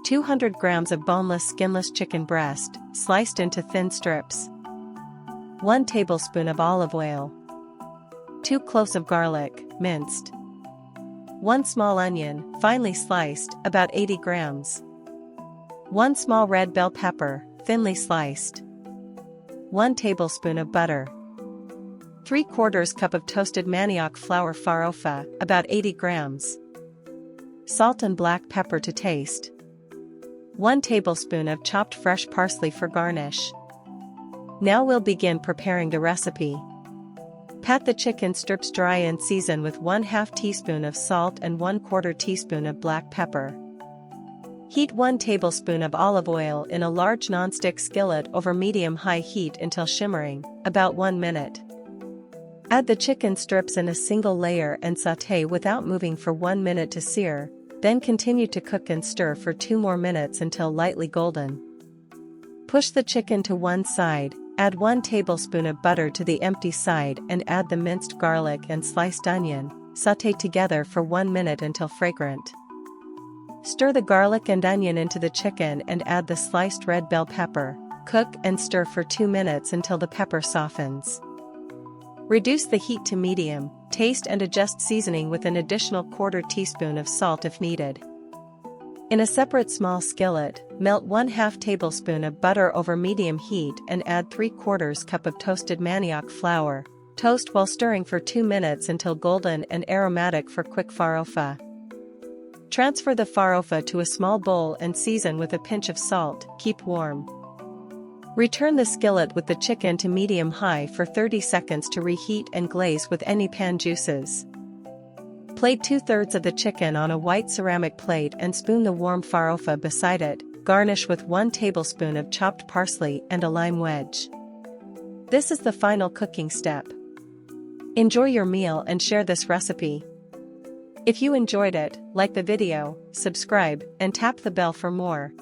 200 grams of boneless skinless chicken breast, sliced into thin strips. 1 tablespoon of olive oil. 2 cloves of garlic, minced. 1 small onion, finely sliced, about 80 grams. 1 small red bell pepper, thinly sliced. 1 tablespoon of butter. 3/4 cup of toasted manioc flour farofa, about 80 grams. Salt and black pepper to taste. 1 tablespoon of chopped fresh parsley for garnish. Now we'll begin preparing the recipe. Pat the chicken strips dry and season with 1/2 teaspoon of salt and 1/4 teaspoon of black pepper. Heat 1 tablespoon of olive oil in a large nonstick skillet over medium-high heat until shimmering, about 1 minute. Add the chicken strips in a single layer and sauté without moving for 1 minute to sear, then continue to cook and stir for 2 more minutes until lightly golden. Push the chicken to one side, add 1 tablespoon of butter to the empty side and add the minced garlic and sliced onion, sauté together for 1 minute until fragrant. Stir the garlic and onion into the chicken and add the sliced red bell pepper, cook and stir for 2 minutes until the pepper softens. Reduce the heat to medium, taste and adjust seasoning with an additional 1/4 teaspoon of salt if needed. In a separate small skillet, melt 1/2 tablespoon of butter over medium heat and add 3/4 cup of toasted manioc flour. Toast while stirring for 2 minutes until golden and aromatic for quick farofa. Transfer the farofa to a small bowl and season with a pinch of salt, keep warm. Return the skillet with the chicken to medium-high for 30 seconds to reheat and glaze with any pan juices. Plate 2/3 of the chicken on a white ceramic plate and spoon the warm farofa beside it, garnish with 1 tablespoon of chopped parsley and a lime wedge. This is the final cooking step. Enjoy your meal and share this recipe. If you enjoyed it, like the video, subscribe, and tap the bell for more.